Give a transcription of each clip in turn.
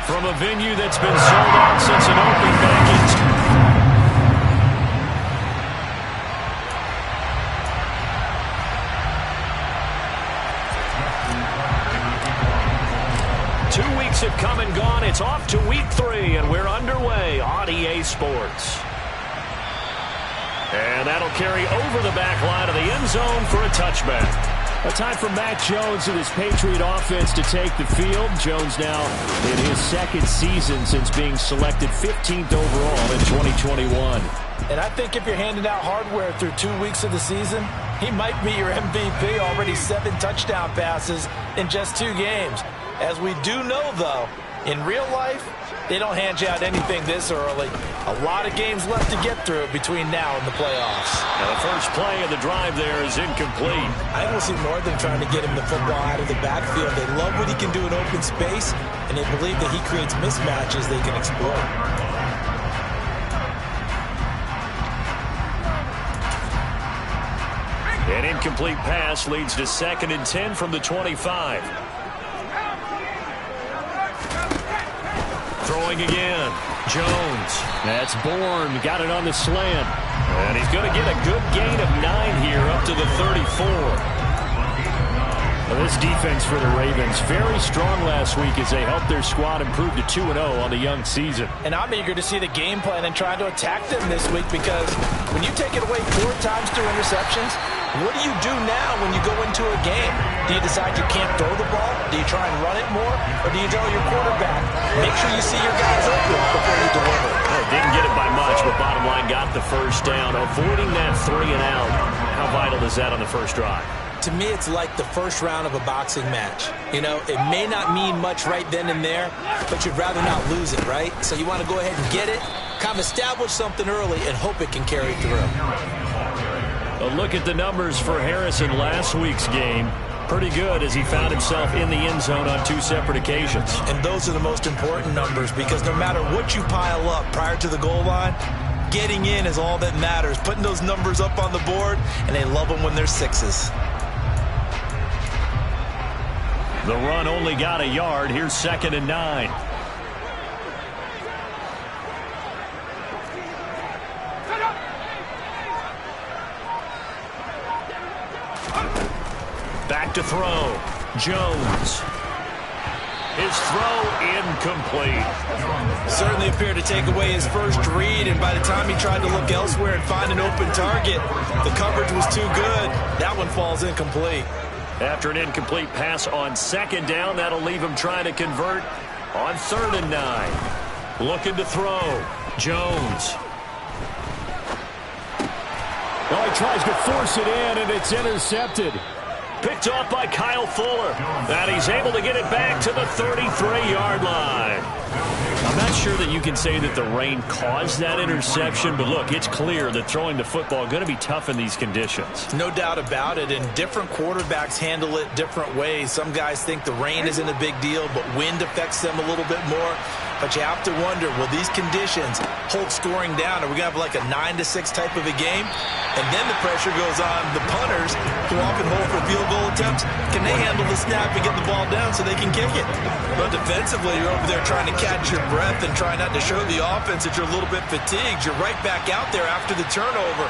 From a venue that's been sold out since it opened back in 2 weeks have come and gone. It's off to week 3, and we're underway on EA Sports. And that'll carry over the back line of the end zone for a touchback. A time for Mac Jones and his Patriot offense to take the field. Jones now in his second season since being selected 15th overall in 2021. And I think if you're handing out hardware through 2 weeks of the season, he might be your MVP. Already 7 touchdown passes in just 2 games. As we do know, though, in real life, they don't hand you out anything this early. A lot of games left to get through between now and the playoffs. Now the first play of the drive there is incomplete. I don't see more than trying to get him the football out of the backfield. They love what he can do in open space, and they believe that he creates mismatches they can exploit. An incomplete pass leads to 2nd and 10 from the 25. Throwing again. Jones. That's Bourne. Got it on the slant. And he's going to get a good gain of 9 here up to the 34. Well, this defense for the Ravens, very strong last week as they helped their squad improve to 2-0 on the young season. And I'm eager to see the game plan and trying to attack them this week, because when you take it away 4 times through interceptions, what do you do now when you go into a game? Do you decide you can't throw the ball? Do you try and run it more? Or do you tell your quarterback, make sure you see your guys open before you deliver? Well, didn't get it by much, but bottom line got the first down. Avoiding that 3 and out. How vital is that on the first drive? To me, it's like the first round of a boxing match. You know, it may not mean much right then and there, but you'd rather not lose it, right? So you want to go ahead and get it, kind of establish something early, and hope it can carry through. A look at the numbers for Harrison last week's game. Pretty good as he found himself in the end zone on 2 separate occasions. And those are the most important numbers, because no matter what you pile up prior to the goal line, getting in is all that matters. Putting those numbers up on the board, and they love them when they're 6s. The run only got a yard. Here's 2nd and 9. Back to throw. Jones. His throw incomplete. Certainly appeared to take away his first read, and by the time he tried to look elsewhere and find an open target, the coverage was too good. That one falls incomplete. After an incomplete pass on 2nd down, that'll leave him trying to convert on 3rd and 9. Looking to throw. Jones. Well, he tries to force it in, and it's intercepted. Picked off by Kyle Fuller. And he's able to get it back to the 33-yard line. I'm not sure that you can say that the rain caused that interception, but look, it's clear that throwing the football is going to be tough in these conditions. No doubt about it, and different quarterbacks handle it different ways. Some guys think the rain isn't a big deal, but wind affects them a little bit more. But you have to wonder, will these conditions hold scoring down? Are we going to have like a 9-6 type of a game? And then the pressure goes on the punters, who often hold for field goal attempts. Can they handle the snap and get the ball down so they can kick it? But defensively, you're over there trying to catch your breath and try not to show the offense that you're a little bit fatigued. You're right back out there after the turnover.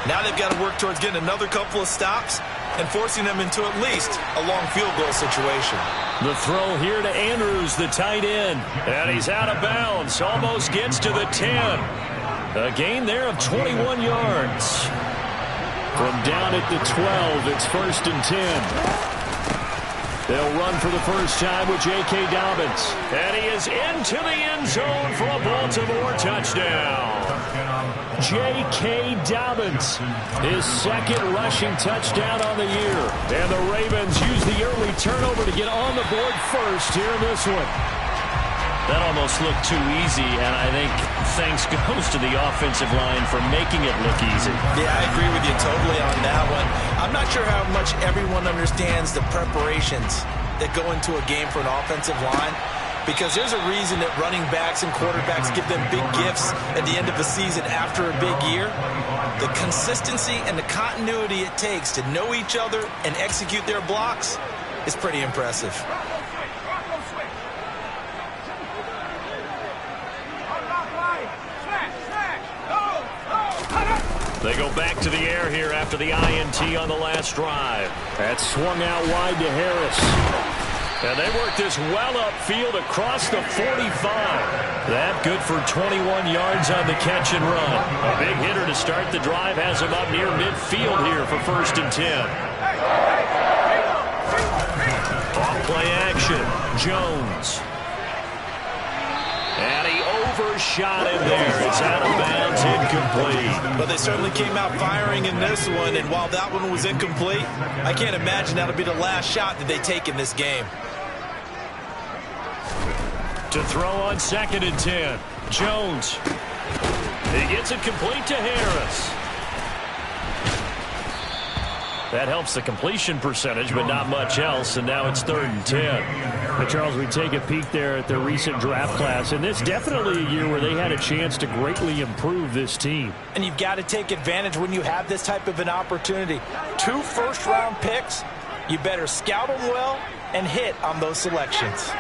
Now they've got to work towards getting another couple of stops and forcing them into at least a long field goal situation. The throw here to Andrews, the tight end. And he's out of bounds. Almost gets to the 10. A gain there of 21 yards. From down at the 12, it's 1st and 10. They'll run for the first time with J.K. Dobbins. And he is into the end zone for a Baltimore touchdown. J.K. Dobbins, his 2nd rushing touchdown on the year. And the Ravens use the early turnover to get on the board first here in this one. That almost looked too easy, and I think thanks goes to the offensive line for making it look easy. Yeah, I agree with you totally on that one. I'm not sure how much everyone understands the preparations that go into a game for an offensive line, because there's a reason that running backs and quarterbacks give them big gifts at the end of the season after a big year. The consistency and the continuity it takes to know each other and execute their blocks is pretty impressive. They go back to the air here after the INT on the last drive. That swung out wide to Harris. And they work this well upfield across the 45. That good for 21 yards on the catch and run. A big hitter to start the drive has him up near midfield here for 1st and 10. Off play action. Jones. And he overshot him there. It's out of bounds, incomplete. But they certainly came out firing in this one, and while that one was incomplete, I can't imagine that'll be the last shot that they take in this game. To throw on 2nd and 10. Jones. He gets it complete to Harris. That helps the completion percentage, but not much else, and now it's 3rd and 10. But Charles, we take a peek there at the recent draft class, and this definitely a year where they had a chance to greatly improve this team. And you've got to take advantage when you have this type of an opportunity. 2 first-round picks, you better scout them well and hit on those selections.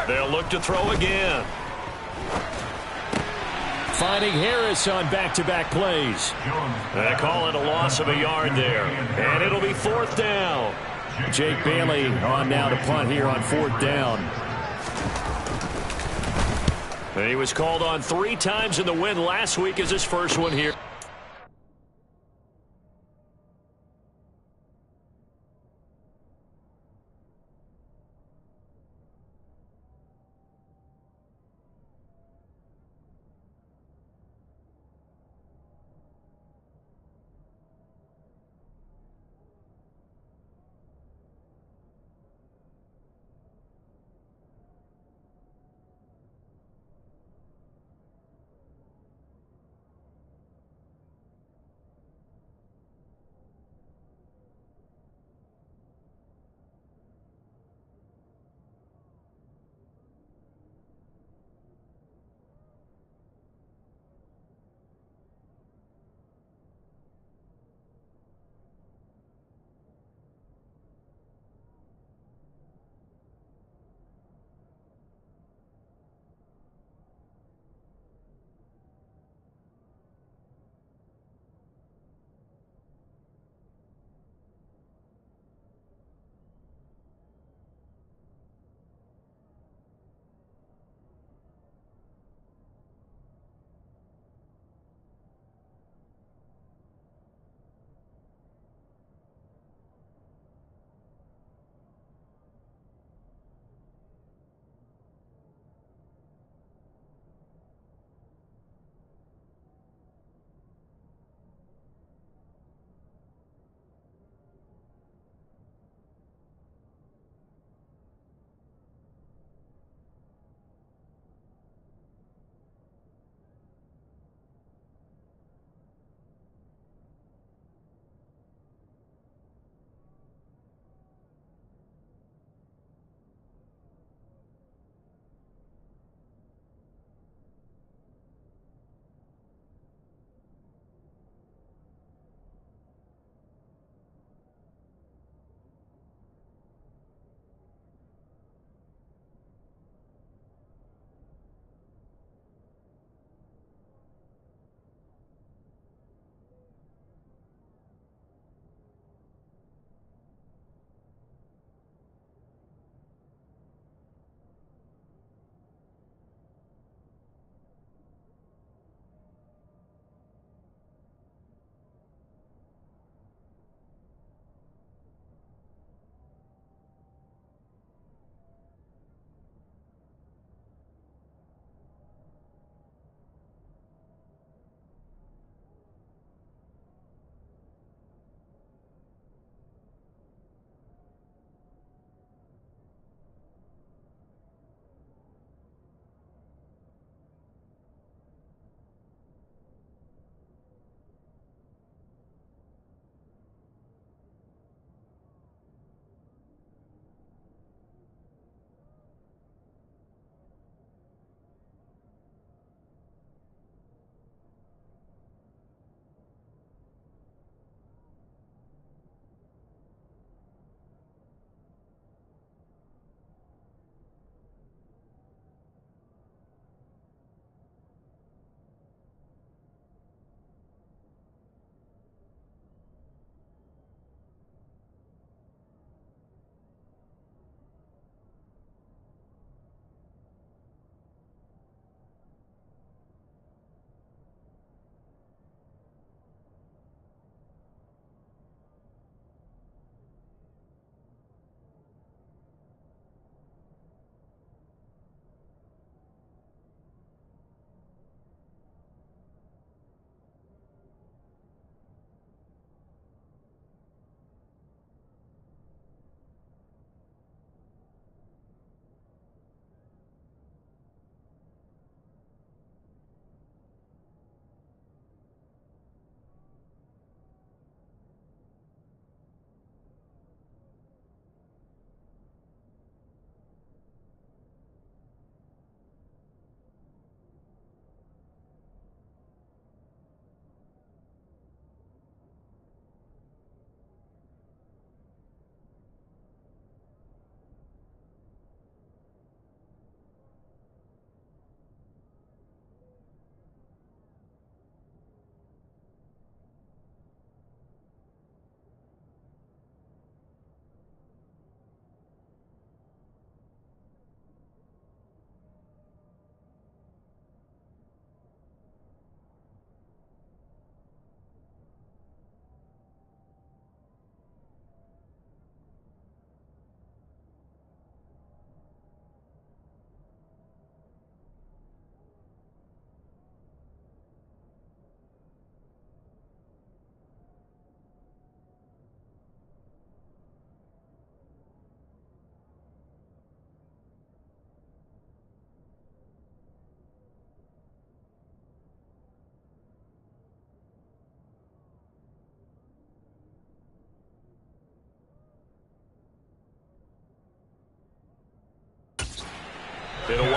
They'll look to throw again. Finding Harris on back-to-back plays. They call it a loss of a yard there. And it'll be 4th down. Jake Bailey on now to punt here on 4th down. And he was called on 3 times in the win last week as his first one here.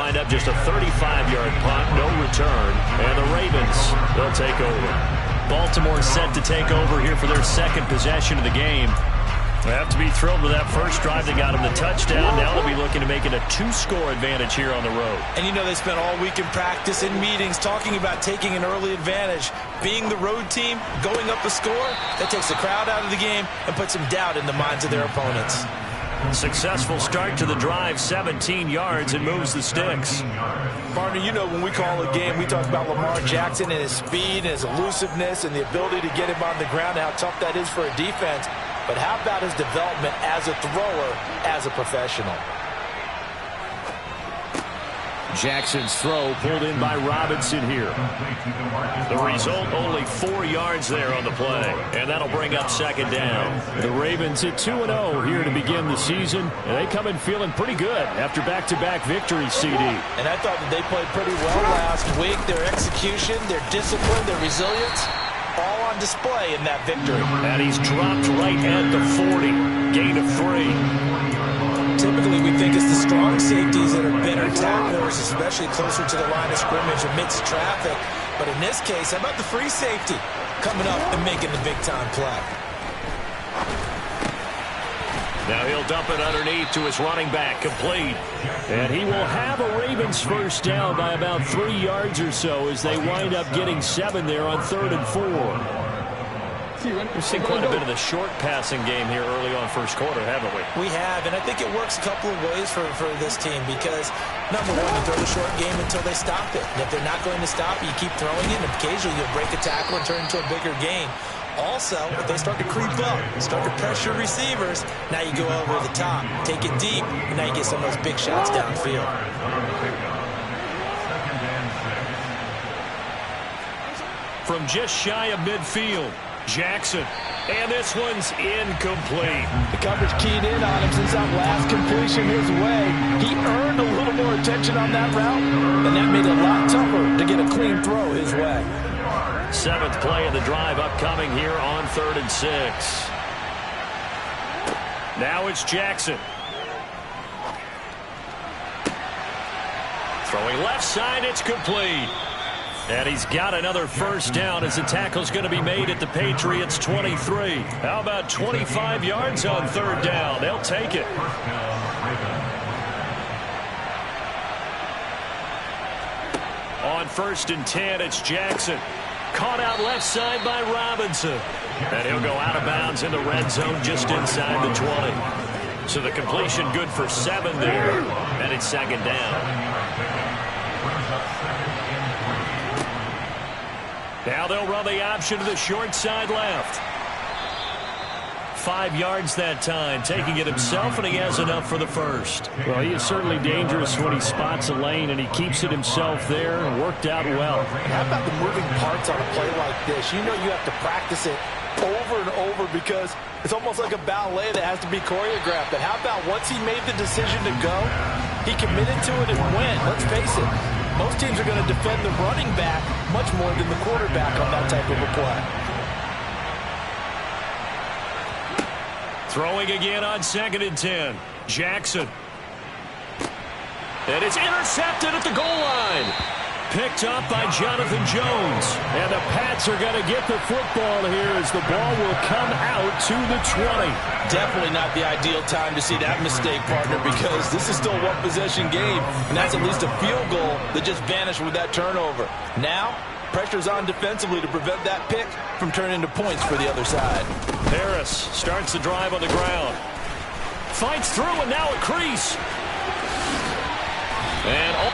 wind up just a 35-yard punt, no return, and the Ravens, they'll take over. Baltimore set to take over here for their second possession of the game. They have to be thrilled with that first drive that got them the touchdown. Now they'll be looking to make it a 2-score advantage here on the road. And you know they spent all week in practice, in meetings, talking about taking an early advantage. Being the road team, going up a score, that takes the crowd out of the game and puts some doubt in the minds of their opponents. Successful start to the drive, 17 yards, and moves the sticks. Partner, you know when we call a game, we talk about Lamar Jackson and his speed and his elusiveness and the ability to get him on the ground and how tough that is for a defense. But how about his development as a thrower, as a professional? Jackson's throw pulled in by Robinson here. The result, only 4 yards there on the play, and that'll bring up second down. The Ravens at 2-0 here to begin the season, and they come in feeling pretty good after back-to-back victories, CD. And I thought that they played pretty well last week. Their execution, their discipline, their resilience, all on display in that victory. And he's dropped right at the 40. Gain of 3. Typically, we think it's the strong safeties that are better tacklers, especially closer to the line of scrimmage amidst traffic. But in this case, how about the free safety coming up and making the big-time play? Now he'll dump it underneath to his running back, complete. And he will have a Ravens first down by about 3 yards or so as they wind up getting 7 there on 3rd and 4. We've seen quite a bit of the short passing game here early on first quarter, haven't we? We have, and I think it works a couple of ways for this team because, number one, you throw the short game until they stop it. And if they're not going to stop it, you keep throwing it, and occasionally you'll break a tackle and turn into a bigger gain. Also, if they start to creep up, start to pressure receivers, now you go over the top, take it deep, and now you get some of those big shots downfield. From just shy of midfield, Jackson, and this one's incomplete. The coverage keyed in on him since that last completion his way. He earned a little more attention on that route, and that made it a lot tougher to get a clean throw his way. 7th play of the drive upcoming here on 3rd and 6. Now it's Jackson. Throwing left side, it's complete. And he's got another first down as the tackle's going to be made at the Patriots 23. How about 25 yards on 3rd down? They'll take it. On 1st and 10, it's Jackson. Caught out left side by Robinson. And he'll go out of bounds in the red zone just inside the 20. So the completion good for 7 there. And it's 2nd down. Now they'll run the option to the short side left. 5 yards that time, taking it himself, and he has enough for the first. Well, he is certainly dangerous when he spots a lane, and he keeps it himself there and worked out well. How about the moving parts on a play like this? You know you have to practice it over and over because it's almost like a ballet that has to be choreographed. But how about once he made the decision to go, he committed to it and went. Let's face it. Most teams are going to defend the running back much more than the quarterback on that type of a play. Throwing again on 2nd and 10. Jackson. And it's intercepted at the goal line. Picked up by Jonathan Jones. And the Pats are going to get the football here as the ball will come out to the 20. Definitely not the ideal time to see that mistake, partner, because this is still a one-possession game, and that's at least a field goal that just vanished with that turnover. Now, pressure's on defensively to prevent that pick from turning into points for the other side. Harris starts the drive on the ground. Fights through, and now a crease. And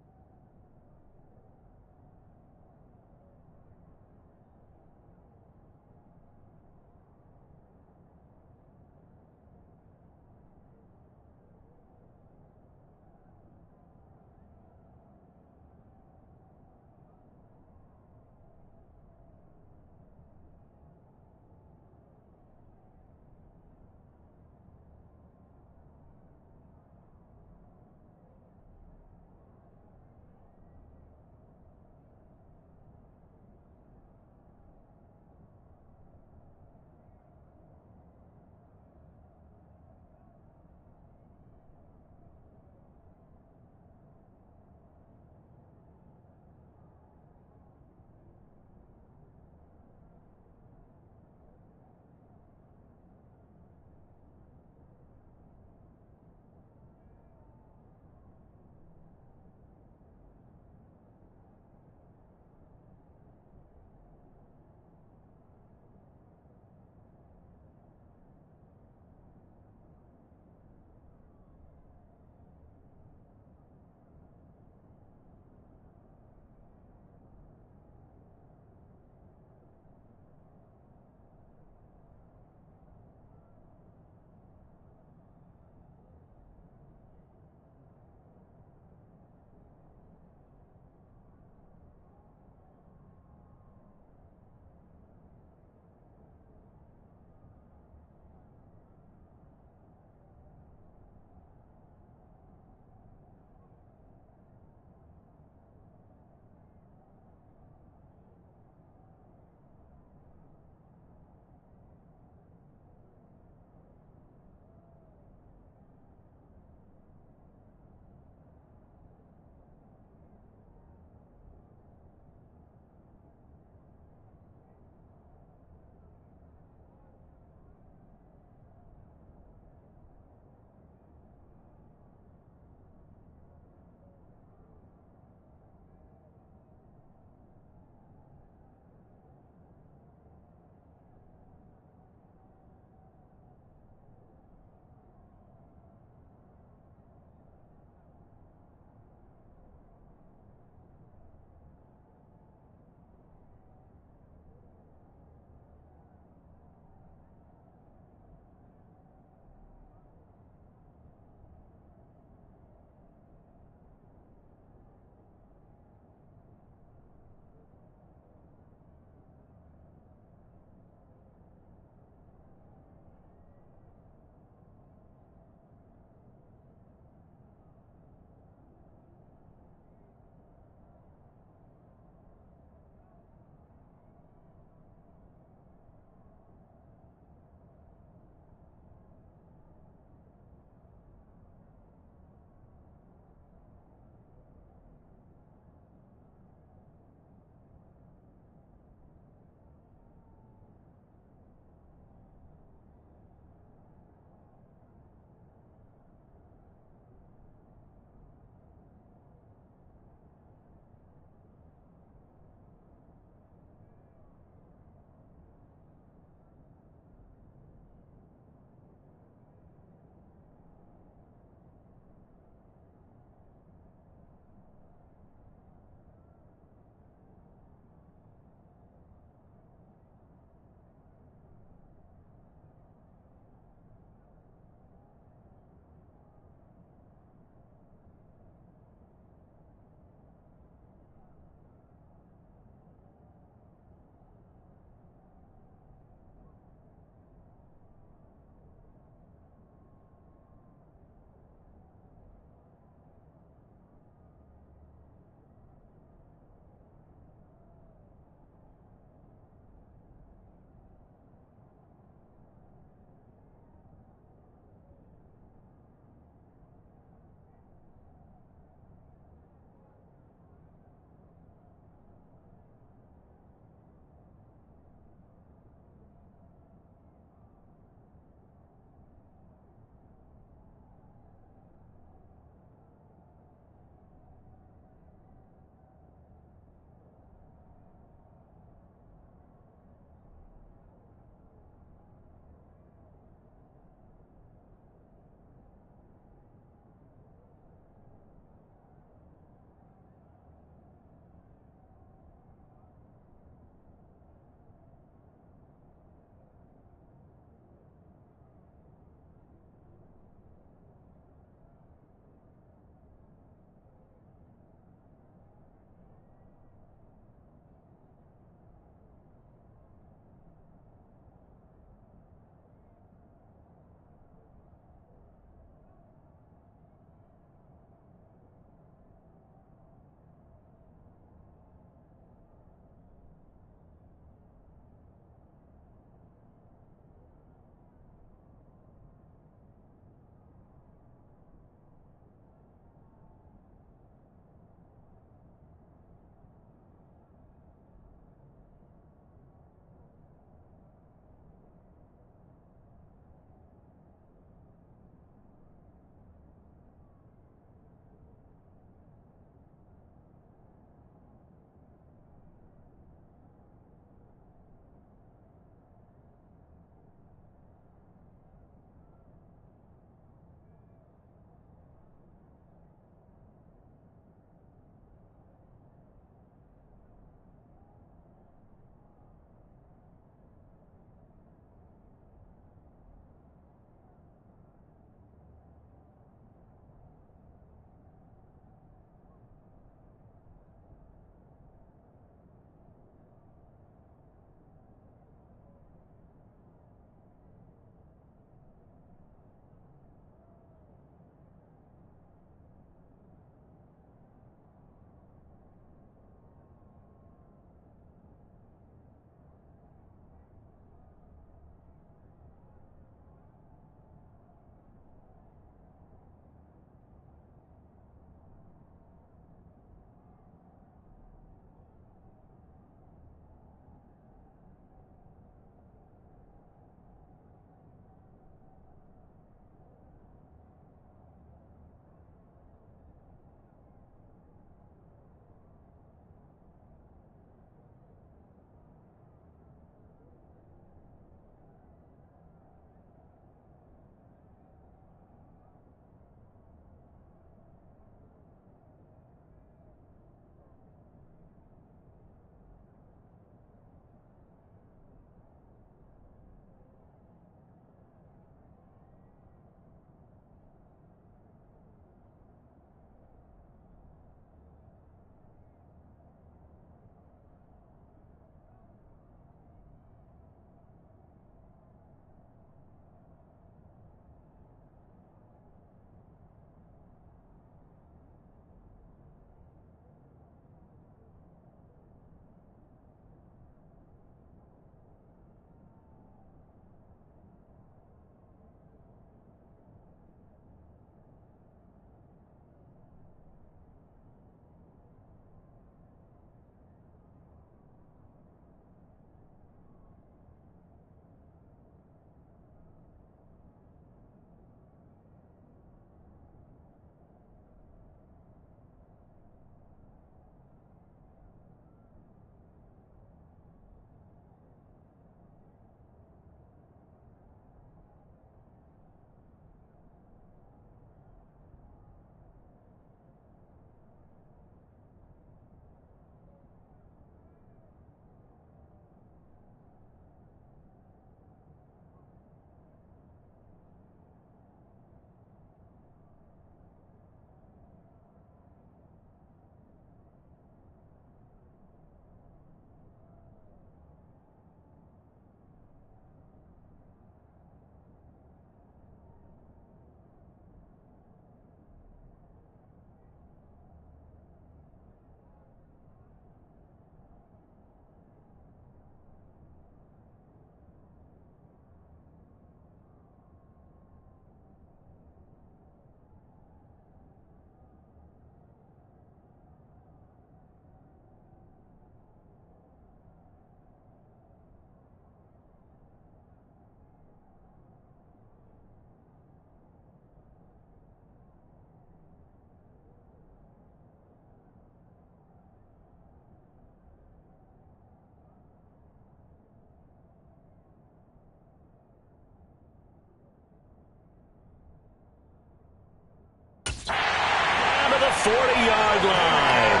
40-yard line.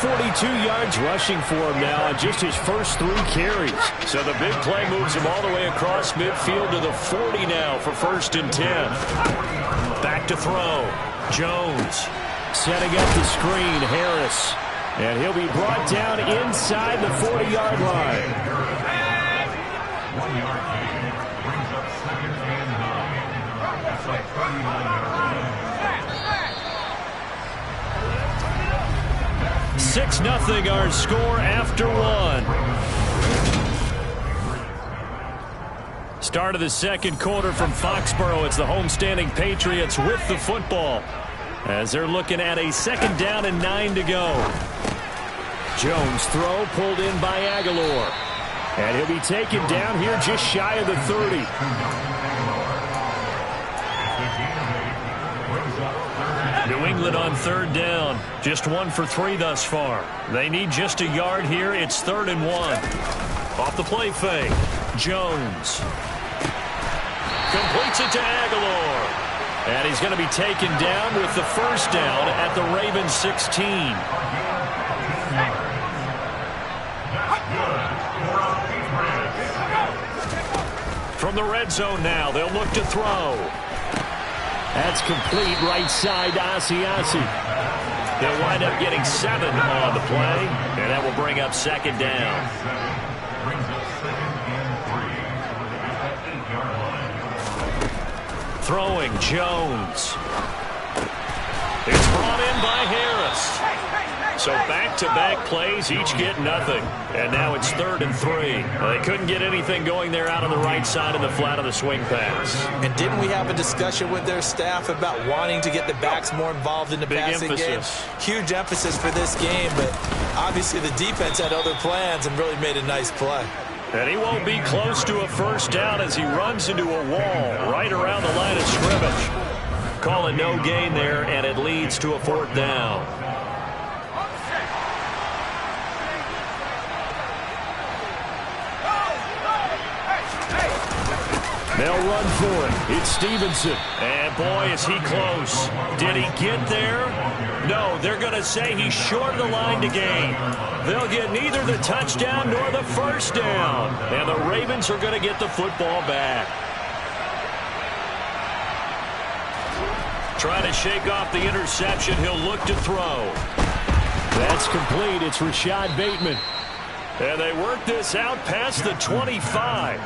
42 yards rushing for him now on just his first 3 carries. So the big play moves him all the way across midfield to the 40 now for 1st and 10. Back to throw. Jones setting up the screen. Harris. And he'll be brought down inside the 40-yard line. 1 yard gain brings up 2nd and 9. That's like 6-0 our score after 1. Start of the 2nd quarter from Foxborough. It's the homestanding Patriots with the football as they're looking at a 2nd down and 9 to go. Jones throw pulled in by Aguilar. And he'll be taken down here just shy of the 30. New England on 3rd down. Just 1 for 3 thus far. They need just a yard here. It's 3rd and 1. Off the play fake. Jones completes it to Aguilar. And he's going to be taken down with the 1st down at the Ravens 16. From the red zone now, they'll look to throw. That's complete right side to Asiasi. They'll wind up getting 7 on the play, and that will bring up 2nd down. Throwing Jones. It's brought in by Harris. So back-to-back plays, each get nothing. And now it's 3rd and 3. They couldn't get anything going there out on the right side of the flat of the swing pass. And didn't we have a discussion with their staff about wanting to get the backs more involved in the passing game? Huge emphasis for this game, but obviously the defense had other plans and really made a nice play. And he won't be close to a 1st down as he runs into a wall right around the line of scrimmage. Call it no gain there, and it leads to a 4th down. They'll run for it. It's Stevenson. And boy, is he close. Did he get there? No, they're going to say he's short of the line to gain. They'll get neither the touchdown nor the 1st down. And the Ravens are going to get the football back. Trying to shake off the interception. He'll look to throw. That's complete. It's Rashad Bateman. And they work this out past the 25.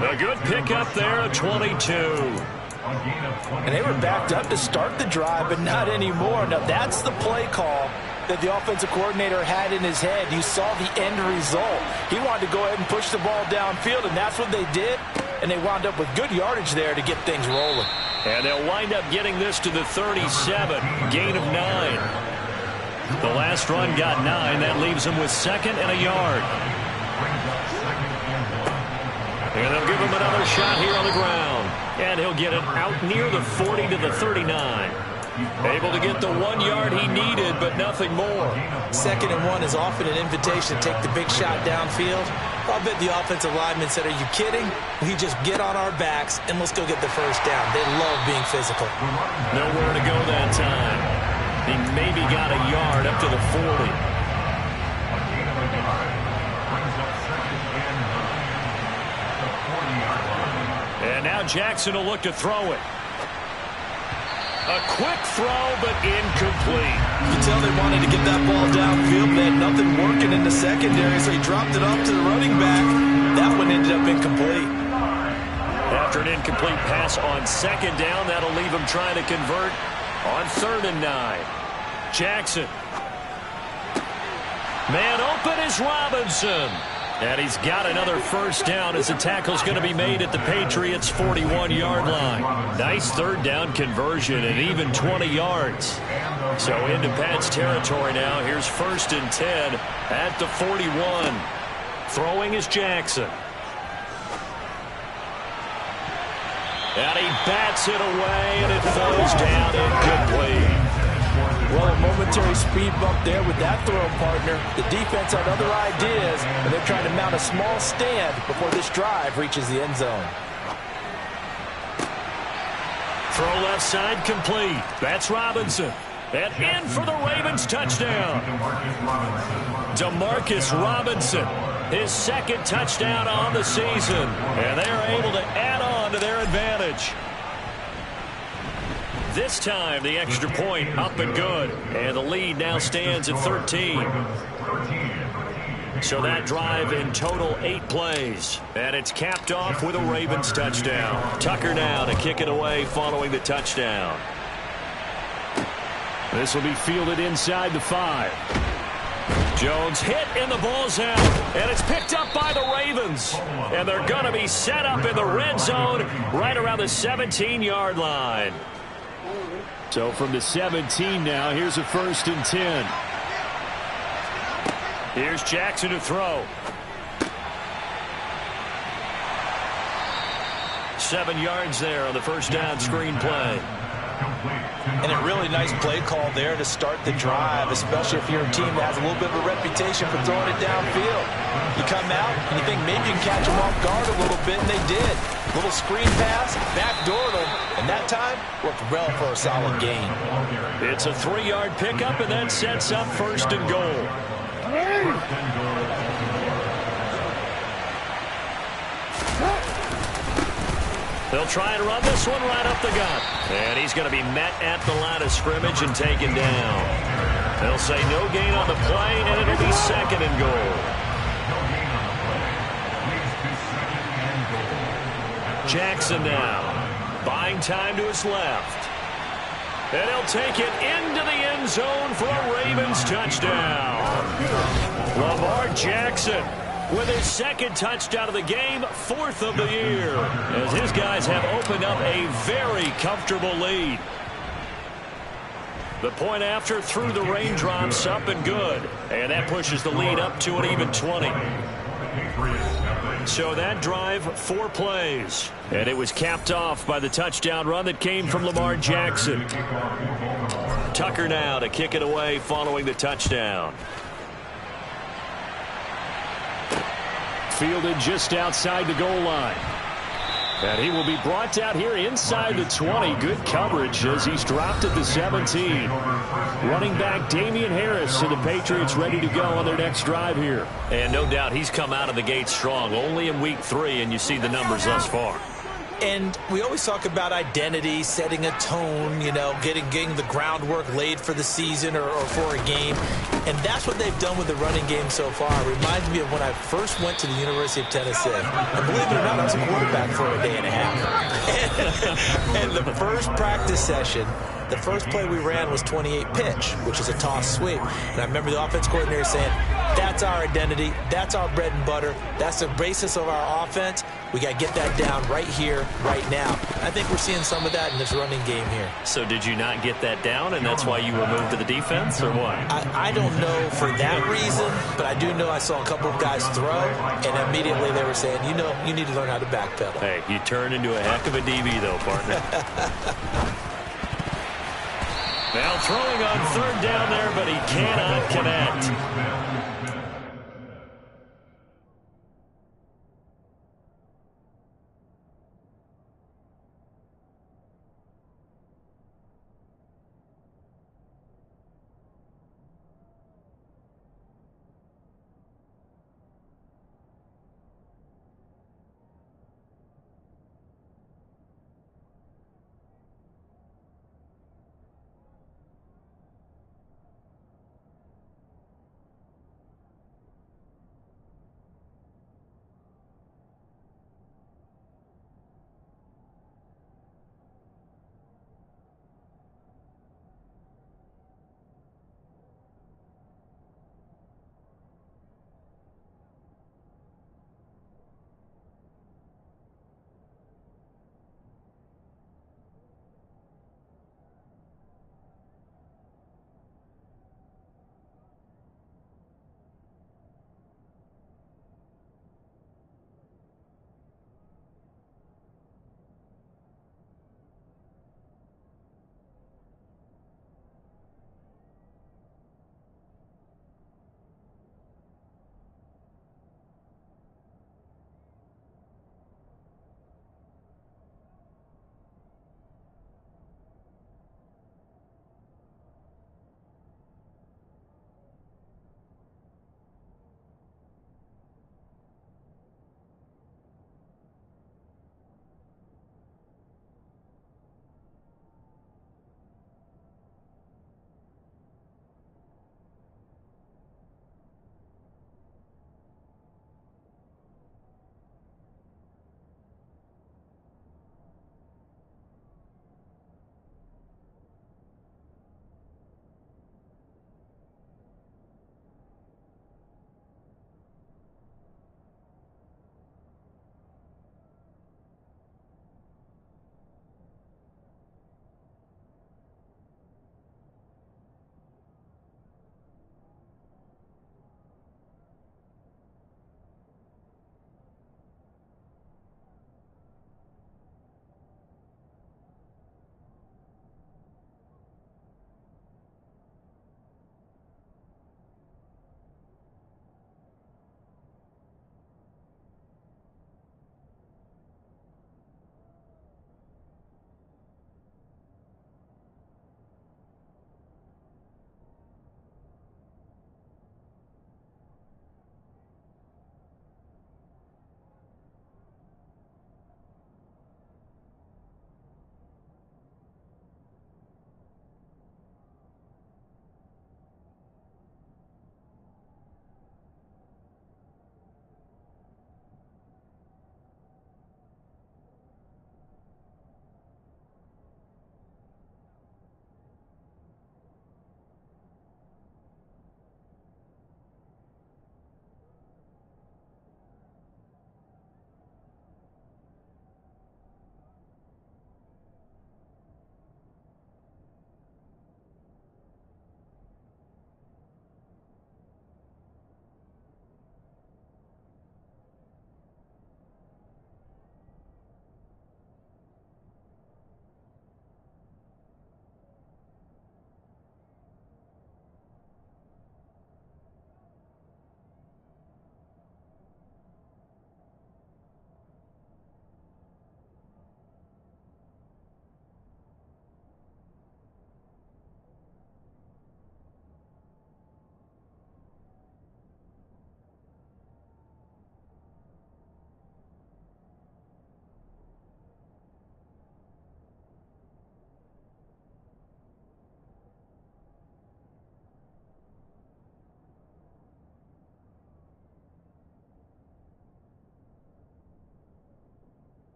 A good pickup there at 22. And they were backed up to start the drive, but not anymore. Now that's the play call that the offensive coordinator had in his head. You saw the end result. He wanted to go ahead and push the ball downfield, and that's what they did. And they wound up with good yardage there to get things rolling. And they'll wind up getting this to the 37. Gain of 9. The last run got 9. That leaves them with 2nd and a yard. And they'll give him another shot here on the ground. And he'll get it out near the 40 to the 39. Able to get the 1 yard he needed, but nothing more. 2nd and 1 is often an invitation to take the big shot downfield. I bet the offensive lineman said, are you kidding? We just get on our backs and let's go get the 1st down. They love being physical. Nowhere to go that time. He maybe got a yard up to the 40. And now Jackson will look to throw it. A quick throw, but incomplete. You can tell they wanted to get that ball downfield. They had nothing working in the secondary, so he dropped it off to the running back. That one ended up incomplete. After an incomplete pass on 2nd down, that'll leave him trying to convert on 3rd and 9. Jackson. Man open is Robinson. And he's got another 1st down as the tackle's going to be made at the Patriots' 41-yard line. Nice 3rd down conversion and even 20 yards. So into Pat's territory now. Here's 1st and 10 at the 41. Throwing is Jackson. And he bats it away, and it falls down incomplete. Well, a momentary speed bump there with that throw, partner. The defense had other ideas, and they're trying to mount a small stand before this drive reaches the end zone. Throw left side complete. That's Robinson. And in for the Ravens touchdown. Demarcus Robinson, his second touchdown on the season. And they're able to add on to their advantage. This time, the extra point up and good. And the lead now stands at 13. So that drive in total 8 plays. And it's capped off with a Ravens touchdown. Tucker now to kick it away following the touchdown. This will be fielded inside the 5. Jones hit and the ball's out. And it's picked up by the Ravens. And they're going to be set up in the red zone right around the 17-yard line. So from the 17 now, here's a 1st and 10. Here's Jackson to throw. 7 yards there on the first down screen play. And a really nice play call there to start the drive, especially if you're a team that has a little bit of a reputation for throwing it downfield. You come out and you think maybe you can catch them off guard a little bit, and they did. Little screen pass, backdoored them, and that time worked well for a solid gain. It's a 3-yard pickup, and that sets up 1st and goal. They'll try and run this one right up the gut. And he's going to be met at the line of scrimmage and taken down. They'll say no gain on the play, and it'll be 2nd and goal. Jackson now, buying time to his left. And he'll take it into the end zone for a Ravens touchdown. Lamar Jackson with his 2nd touchdown of the game, 4th of the year, as his guys have opened up a very comfortable lead. The point after through the raindrops, up and good. And that pushes the lead up to an even 20. So that drive, 4 plays. And it was capped off by the touchdown run that came from Lamar Jackson. Tucker now to kick it away following the touchdown. Fielded just outside the goal line. And he will be brought down here inside the 20. Good coverage as he's dropped at the 17. Running back Damian Harris and the Patriots ready to go on their next drive here. And no doubt he's come out of the gate strong. Only in week 3, and you see the numbers thus far. And we always talk about identity, setting a tone, you know, getting the groundwork laid for the season or for a game. And that's what they've done with the running game so far. It reminds me of when I first went to the University of Tennessee. And believe it or not, I was a quarterback for a day and a half. And the first practice session, the first play we ran was 28 pitch, which is a toss sweep. And I remember the offense coordinator saying, that's our identity, that's our bread and butter, that's the basis of our offense. We got to get that down right here, right now. I think we're seeing some of that in this running game here. So did you not get that down, and that's why you were moved to the defense, or what? I don't know for that reason, but I do know I saw a couple of guys throw, and immediately they were saying, you know, you need to learn how to backpedal. Hey, you turned into a heck of a DB, though, partner. Now throwing on 3rd down there, but he cannot connect.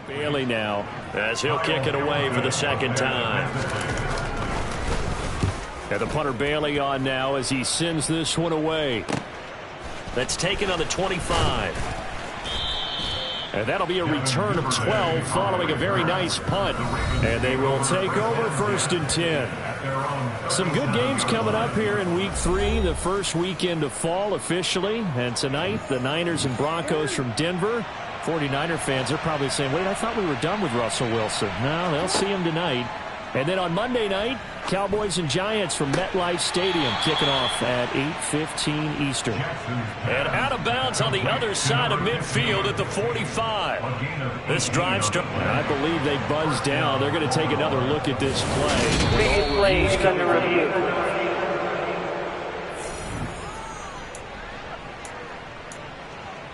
Bailey now as he'll kick it away for the second time. And the punter Bailey on now as he sends this one away. That's taken on the 25. And that'll be a return of 12 following a very nice punt. And they will take over 1st and 10. Some good games coming up here in Week 3, the first weekend of fall officially. And tonight, the Niners and Broncos from Denver. 49er fans are probably saying, wait, I thought we were done with Russell Wilson. No, they'll see him tonight. And then on Monday night, Cowboys and Giants from MetLife Stadium kicking off at 8:15 Eastern. And out of bounds on the other side of midfield at the 45. This drive I believe they buzzed down. They're going to take another look at this play. Previous play is under review.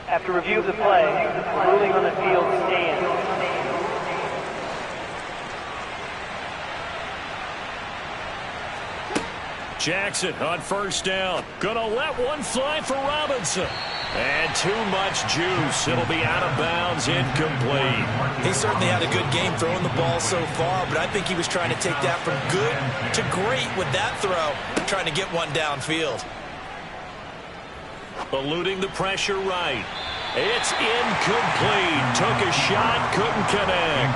After review of the play, the ruling on the field stands. Jackson on 1st down. Gonna let one fly for Robinson. And too much juice. It'll be out of bounds, incomplete. He certainly had a good game throwing the ball so far, but I think he was trying to take that from good to great with that throw, trying to get one downfield. Eluding the pressure right. It's incomplete. Took a shot, couldn't connect.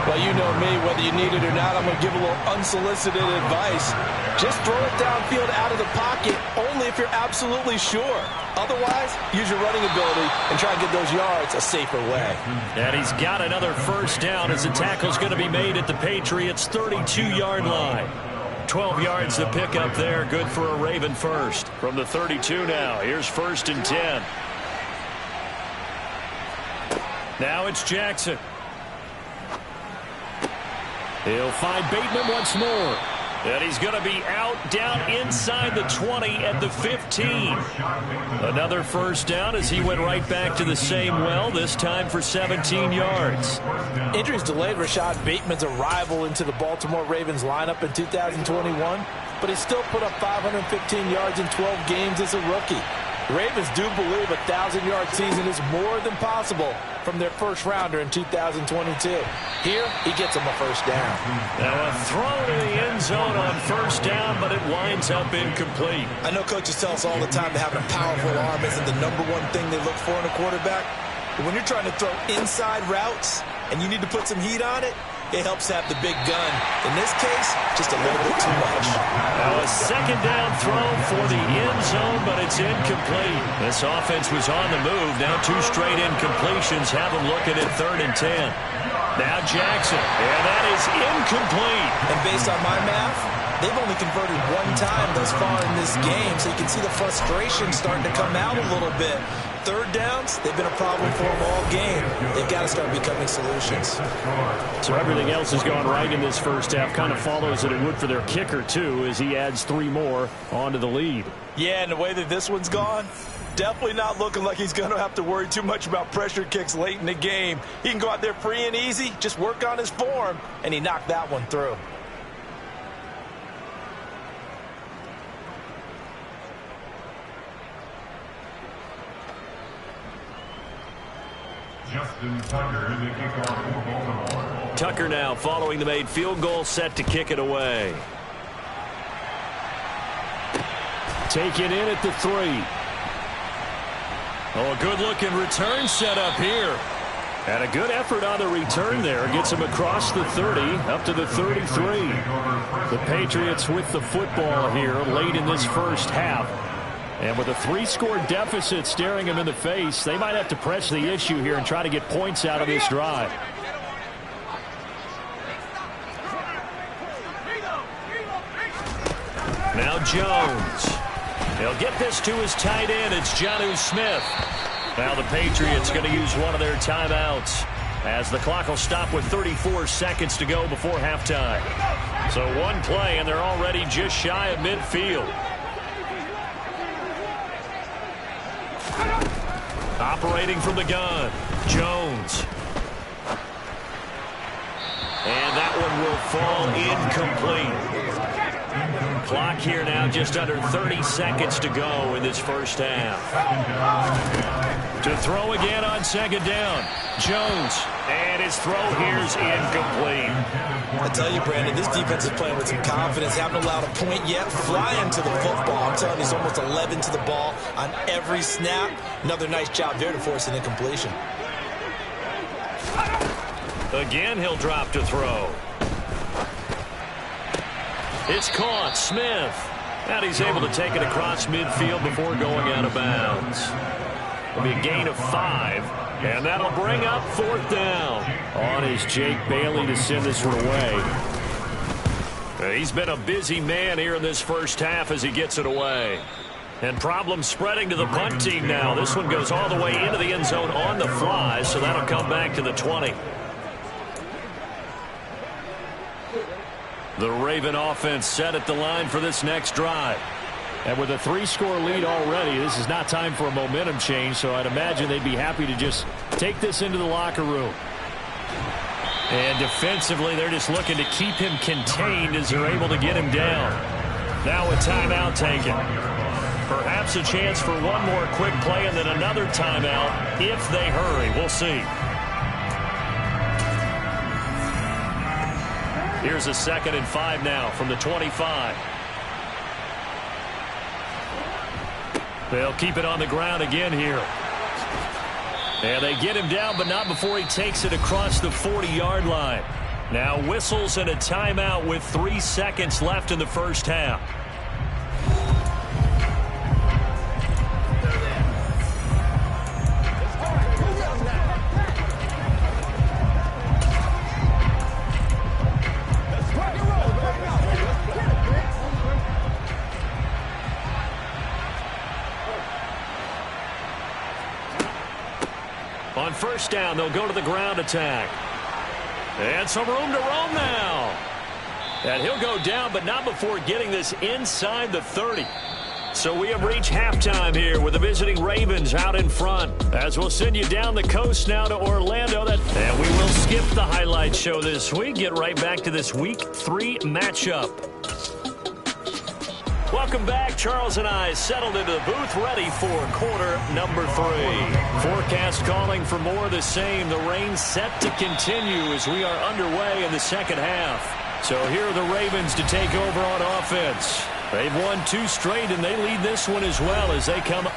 Well, you know me, whether you need it or not, I'm going to give a little unsolicited advice. Just throw it downfield out of the pocket, only if you're absolutely sure. Otherwise, use your running ability and try and get those yards a safer way. And he's got another 1st down as the tackle's going to be made at the Patriots' 32-yard line. 12 yards to pick up there. Good for a Raven first. From the 32 now, here's 1st and 10. Now it's Jackson. He'll find Bateman once more. And he's going to be out down inside the 20 at the 15. Another 1st down as he went right back to the same well, this time for 17 yards. Injuries delayed Rashad Bateman's arrival into the Baltimore Ravens lineup in 2021, but he still put up 515 yards in 12 games as a rookie. The Ravens do believe a 1,000-yard season is more than possible from their first rounder in 2022. Here, he gets him a 1st down. Now a throw to the end zone on 1st down, but it winds up incomplete. I know coaches tell us all the time that having a powerful arm isn't the #1 thing they look for in a quarterback. But when you're trying to throw inside routes and you need to put some heat on it, it helps have the big gun. In this case, just a little bit too much. Now a 2nd down throw for the end zone, but it's incomplete. This offense was on the move. Now 2 straight incompletions have them looking at 3rd and 10. Now Jackson, and that is incomplete. And based on my math, they've only converted 1 time thus far in this game, so you can see the frustration starting to come out a little bit. 3rd downs, they've been a problem for them all game. They've got to start becoming solutions. So everything else has gone right in this 1st half. Kind of follows that it would for their kicker, too, as he adds 3 more onto the lead. Yeah, and the way that this one's gone, definitely not looking like he's going to have to worry too much about pressure kicks late in the game. He can go out there free and easy, just work on his form, and he knocked that one through. Justin Tucker, the kickoff for Baltimore. Tucker now following the made field goal, set to kick it away. Take it in at the 3. Oh, a good-looking return set up here. And a good effort on the return there. Gets him across the 30, up to the 33. The Patriots with the football here late in this 1st half. And with a 3-score deficit staring him in the face, they might have to press the issue here and try to get points out of this drive. Now Jones. He'll get this to his tight end. It's Jonnu Smith. Now the Patriots going to use one of their timeouts as the clock will stop with 34 seconds to go before halftime. So 1 play, and they're already just shy of midfield. Operating from the gun, Jones. And that one will fall incomplete. Clock here now just under 30 seconds to go in this 1st half. To throw again on second down. Jones. And his throw here's incomplete. I tell you, Brandon, this defense is playing with some confidence. Haven't allowed a point yet. Flying to the football. I'm telling you, he's almost 11 to the ball on every snap. Another nice job there to force an incompletion. Again, he'll drop to throw. It's caught. Smith. And he's able to take it across midfield before going out of bounds. It'll be a gain of 5. And that'll bring up 4th down. On is Jake Bailey to send this one away. He's been a busy man here in this first half as he gets it away. And problems spreading to the punt team now. This one goes all the way into the end zone on the fly, so that'll come back to the 20. The Raven offense set at the line for this next drive. And with a 3-score lead already, this is not time for a momentum change, so I'd imagine they'd be happy to just take this into the locker room. And defensively, they're just looking to keep him contained as they're able to get him down. Now a timeout taken. Perhaps a chance for one more quick play and then another timeout if they hurry. We'll see. Here's a 2nd and 5 now from the 25. They'll keep it on the ground again here. And they get him down, but not before he takes it across the 40-yard line. Now whistles and a timeout with 3 seconds left in the first half. On first down, they'll go to the ground attack. And some room to roam now. And he'll go down, but not before getting this inside the 30. So we have reached halftime here with the visiting Ravens out in front. As we'll send you down the coast now to Orlando. And we will skip the highlight show this week. Get right back to this Week 3 matchup. Welcome back. Charles and I settled into the booth ready for quarter number 3. Forecast calling for more of the same. The rain set to continue as we are underway in the second half. So here are the Ravens to take over on offense. They've won 2 straight, and they lead this one as well as they come.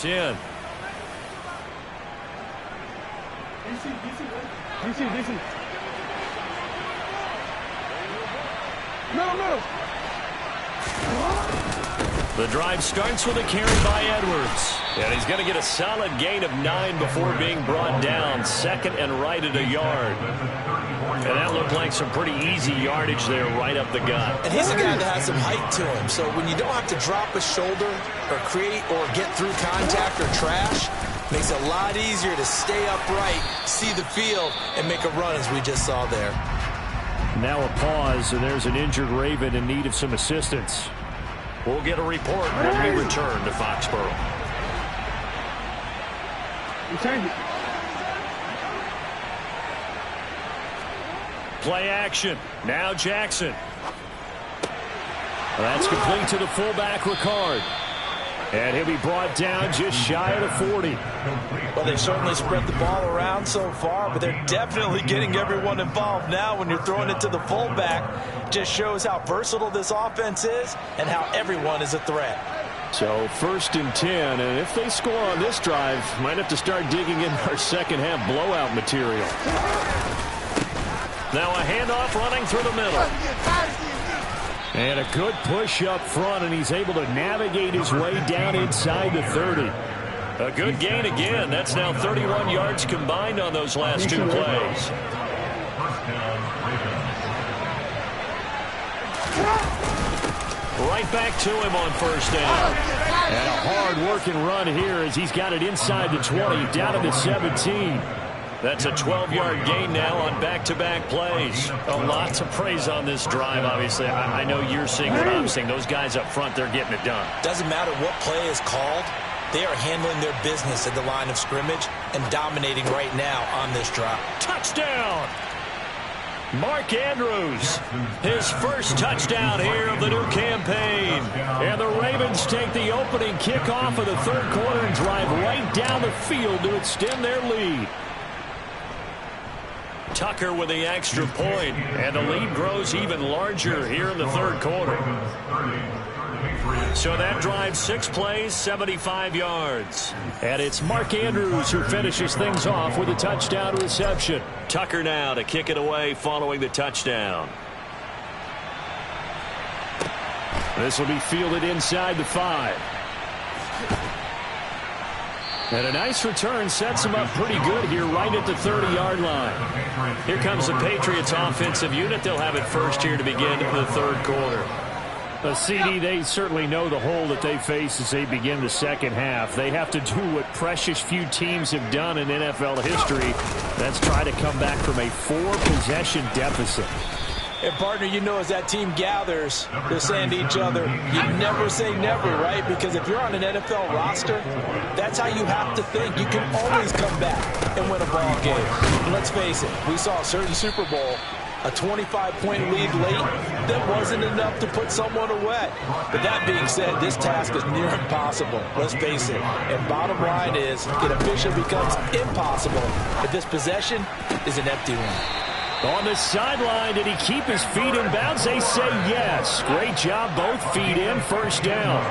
In. The drive starts with a carry by Edwards. And he's going to get a solid gain of 9 before being brought down. 2nd and right at a yard. And that looked like some pretty easy yardage there right up the gut. And he's a guy that has some height to him. So when you don't have to drop a shoulder or create or get through contact or trash, makes it a lot easier to stay upright, see the field, and make a run as we just saw there. Now a pause, and there's an injured Raven in need of some assistance. We'll get a report when we return to Foxborough. Play action. Now Jackson. That's complete to the fullback, Ricard. And he'll be brought down just shy of the 40. Well, they've certainly spread the ball around so far, but they're definitely getting everyone involved now when you're throwing it to the fullback. Just shows how versatile this offense is and how everyone is a threat. So 1st and 10, and if they score on this drive, might have to start digging in our second half blowout material. Now a handoff running through the middle. And a good push up front, and he's able to navigate his way down inside the 30. A good gain again. That's now 31 yards combined on those last 2 plays. Right back to him on first down. And a hard-working run here as he's got it inside the 20, down to the 17. That's a 12-yard gain now on back-to-back plays. A lot to praise on this drive, obviously. I know you're seeing what I'm seeing. Those guys up front, they're getting it done. Doesn't matter what play is called. They are handling their business at the line of scrimmage and dominating right now on this drive. Touchdown! Mark Andrews, his first touchdown here of the new campaign. And the Ravens take the opening kickoff of the third quarter and drive right down the field to extend their lead. Tucker with the extra point, and the lead grows even larger here in the third quarter. So that drives 6 plays, 75 yards. And it's Mark Andrews who finishes things off with a touchdown reception. Tucker now to kick it away following the touchdown. This will be fielded inside the 5. And a nice return sets him up pretty good here right at the 30-yard line. Here comes the Patriots offensive unit. They'll have it first here to begin the third quarter. CD, they certainly know the hole that they face as they begin the second half. They have to do what precious few teams have done in NFL history. That's try to come back from a 4-possession deficit. And, partner, you know as that team gathers, they're saying to each other, you never say never, right? Because if you're on an NFL roster, that's how you have to think. You can always come back and win a ball game. And let's face it, we saw a certain Super Bowl, a 25-point lead late, that wasn't enough to put someone away. But that being said, this task is near impossible. Let's face it. And bottom line is, it officially becomes impossible if this possession is an empty one. On the sideline, did he keep his feet in bounds? They say yes. Great job, both feet in, first down.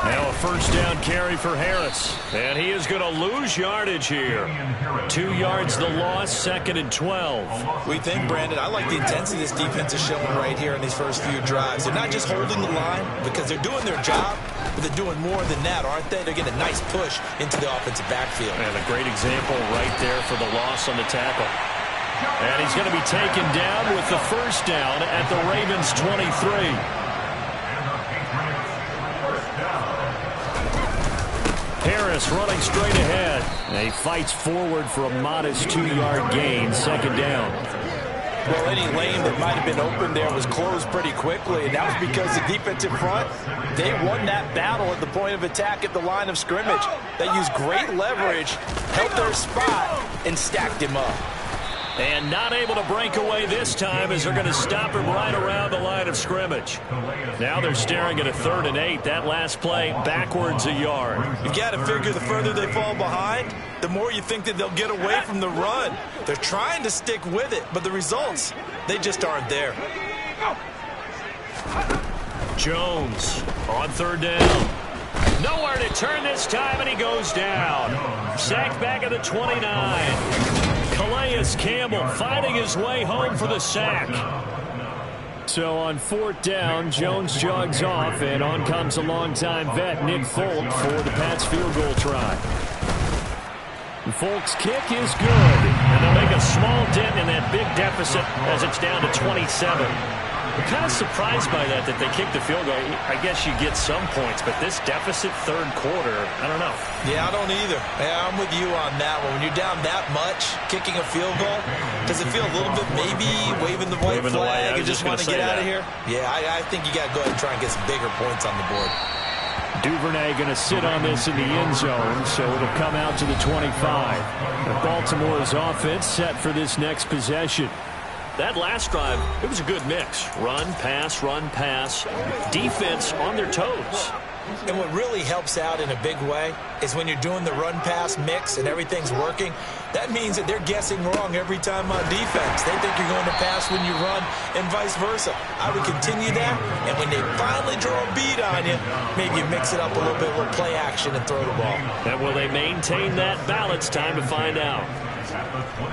Now a first down carry for Harris. And he is going to lose yardage here. 2 yards the loss, 2nd and 12. We think, Brandon, I like the intensity this defense is showing right here in these first few drives. They're not just holding the line because they're doing their job, but they're doing more than that, aren't they? They're getting a nice push into the offensive backfield. And a great example right there for the loss on the tackle. And he's going to be taken down with the first down at the Ravens' 23. Harris running straight ahead. And he fights forward for a modest 2-yard gain, 2nd down. Well, any lane that might have been open there was closed pretty quickly, and that was because the defensive front, they won that battle at the point of attack at the line of scrimmage. They used great leverage, held their spot, and stacked him up. And not able to break away this time as they're going to stop him right around the line of scrimmage. Now they're staring at a 3rd and 8. That last play backwards a yard. You've got to figure the further they fall behind, the more you think that they'll get away from the run. They're trying to stick with it, but the results, they just aren't there. Jones on 3rd down. Nowhere to turn this time, and he goes down. Sacked back at the 29. Calais Campbell finding his way home for the sack. So on 4th down, Jones jogs off, and on comes a longtime vet, Nick Folk, for the Pats field goal try. And Folk's kick is good, and they'll make a small dent in that big deficit as it's down to 27. I'm kind of surprised by that they kicked the field goal. I guess you get some points, but this deficit 3rd quarter, I don't know. Yeah, I don't either. Yeah, I'm with you on that one. When you're down that much, kicking a field goal, does it feel a little bit maybe waving the white flag and just want to get out of here? Yeah, I think you got to go ahead and try and get some bigger points on the board. Duvernay going to sit on this in the end zone, so it'll come out to the 25. Baltimore's offense set for this next possession. That last drive, it was a good mix. Run, pass, defense on their toes. And what really helps out in a big way is when you're doing the run-pass mix and everything's working, that means that they're guessing wrong every time on defense. They think you're going to pass when you run and vice versa. I would continue that, and when they finally draw a beat on you, maybe you mix it up a little bit with play action and throw the ball. And will they maintain that balance? Time to find out.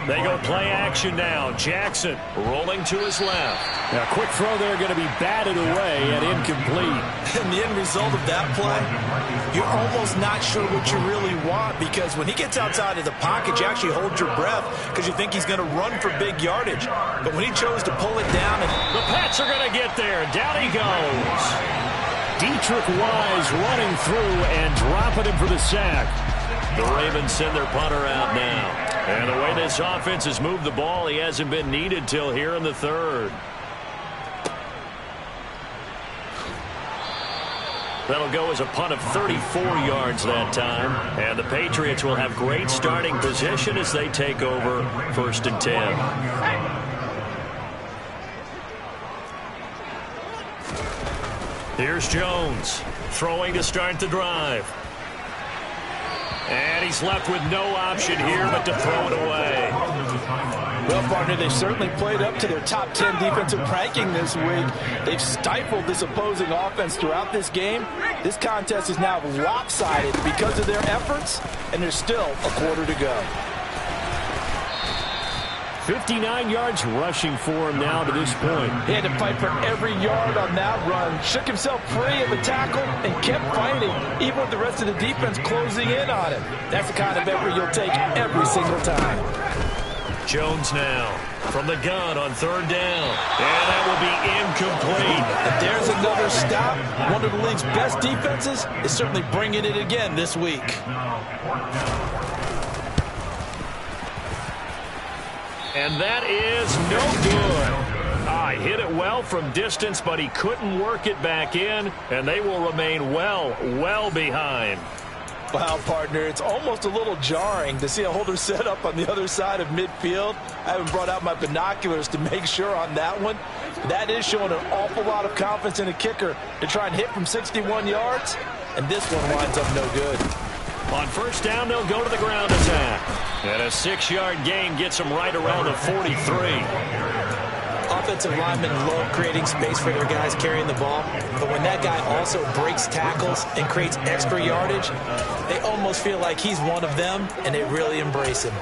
They go play action now. Jackson rolling to his left. A quick throw there going to be batted away and incomplete. And the end result of that play, you're almost not sure what you really want, because when he gets outside of the pocket, you actually hold your breath because you think he's going to run for big yardage. But when he chose to pull it down, and the Pats are going to get there. Down he goes. Dietrich Wise running through and dropping him for the sack. The Ravens send their punter out now. And the way this offense has moved the ball, he hasn't been needed till here in the third. That'll go as a punt of 34 yards that time. And the Patriots will have great starting position as they take over 1st and 10. Here's Jones throwing to start the drive. And he's left with no option here but to throw it away. Well, partner, they've certainly played up to their top 10 defensive ranking this week. They've stifled this opposing offense throughout this game. This contest is now lopsided because of their efforts, and there's still a quarter to go. 59 yards rushing for him now to this point. He had to fight for every yard on that run. Shook himself free of the tackle and kept fighting, even with the rest of the defense closing in on him. That's the kind of effort you'll take every single time. Jones now from the gun on 3rd down. And that will be incomplete. And there's another stop. One of the league's best defenses is certainly bringing it again this week. And that is no good. Hit it well from distance, but he couldn't work it back in, and they will remain well behind. Wow, partner, it's almost a little jarring to see a holder set up on the other side of midfield. I haven't brought out my binoculars to make sure on that one. That is showing an awful lot of confidence in a kicker to try and hit from 61 yards, and this one winds up no good. On 1st down, they'll go to the ground attack. And a 6-yard gain gets them right around the 43. Offensive linemen love creating space for their guys carrying the ball, but when that guy also breaks tackles and creates extra yardage, they almost feel like he's one of them, and they really embrace him.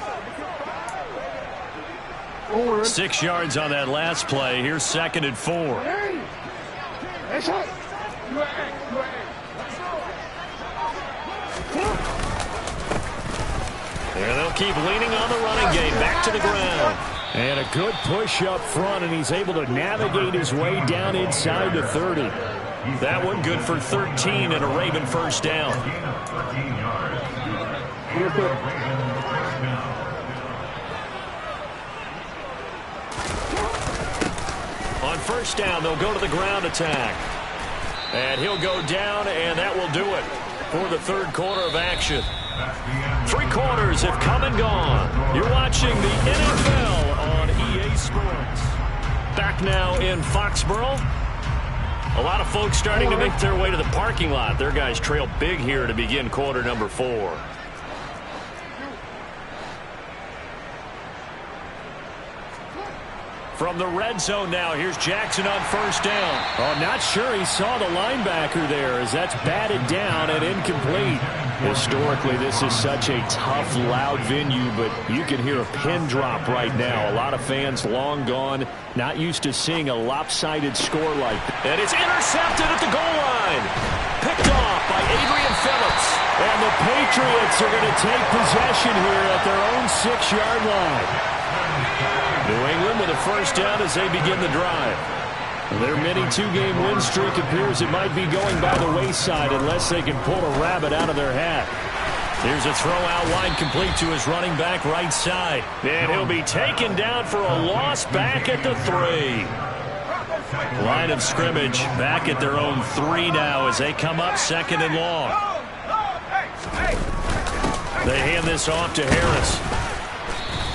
6 yards on that last play. Here's 2nd and 4. And they'll keep leaning on the running game. Back to the ground. And a good push up front, and he's able to navigate his way down inside the 30. That one good for 13 and a Raven 1st down. On 1st down, they'll go to the ground attack. And he'll go down, and that will do it for the 3rd quarter of action. 3 quarters have come and gone. You're watching the NFL on EA Sports. Back now in Foxborough. A lot of folks starting to make their way to the parking lot. Their guys trail big here to begin quarter number 4. From the red zone now, here's Jackson on 1st down. Oh, not sure he saw the linebacker there as that's batted down and incomplete. Historically, this is such a tough, loud venue, but you can hear a pin drop right now. A lot of fans long gone, not used to seeing a lopsided score like that. And it's intercepted at the goal line. Picked off by Adrian Phillips. And the Patriots are going to take possession here at their own 6-yard line. New England with a 1st down as they begin the drive. Their mini 2-game win streak appears it might be going by the wayside unless they can pull a rabbit out of their hat. Here's a throw out wide complete to his running back right side. And he'll be taken down for a loss back at the 3. Line of scrimmage back at their own 3 now as they come up 2nd and long. They hand this off to Harris.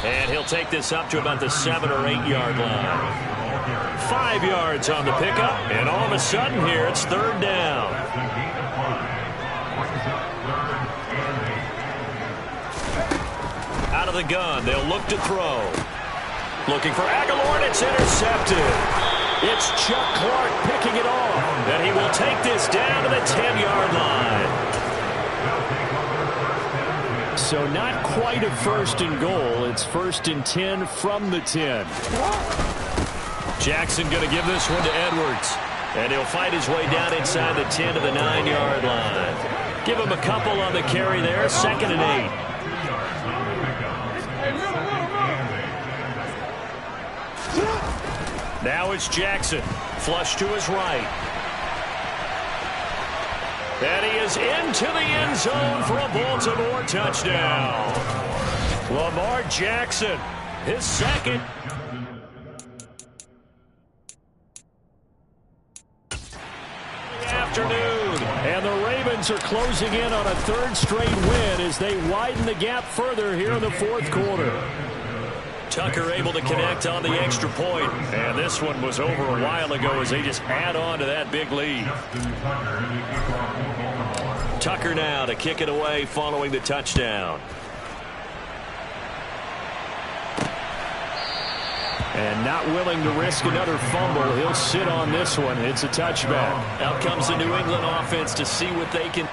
And he'll take this up to about the 7 or 8 yard line. 5 yards on the pickup, and all of a sudden here it's 3rd down. Out of the gun, they'll look to throw. Looking for Aguilar, and it's intercepted. It's Chuck Clark picking it off, and he will take this down to the 10-yard line. so not quite a 1st and goal. It's 1st and 10 from the 10. Jackson going to give this one to Edwards. And he'll fight his way down inside the 10 to the 9-yard line. Give him a couple on the carry there. 2nd and 8. Now it's Jackson. Flush to his right. And he is into the end zone for a Baltimore touchdown. Lamar Jackson, his 2nd. Afternoon. And the Ravens are closing in on a 3rd straight win as they widen the gap further here in the 4th quarter. Tucker able to connect on the extra point. And this one was over a while ago as they just add on to that big lead. Tucker now to kick it away following the touchdown. And not willing to risk another fumble. He'll sit on this one. It's a touchback. Out comes the New England offense to see what they can.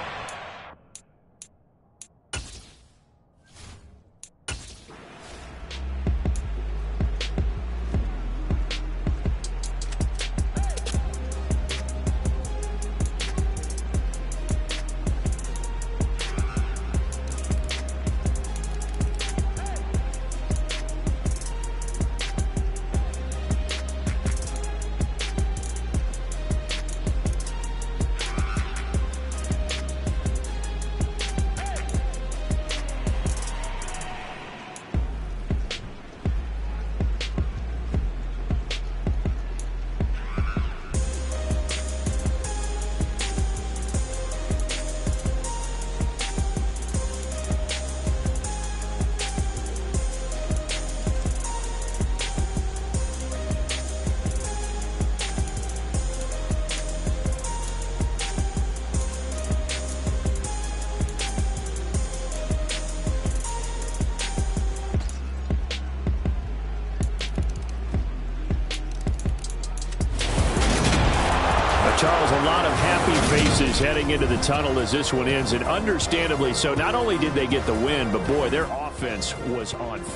Charles, a lot of happy faces heading into the tunnel as this one ends, and understandably so. Not only did they get the win, but boy, their offense was on fire.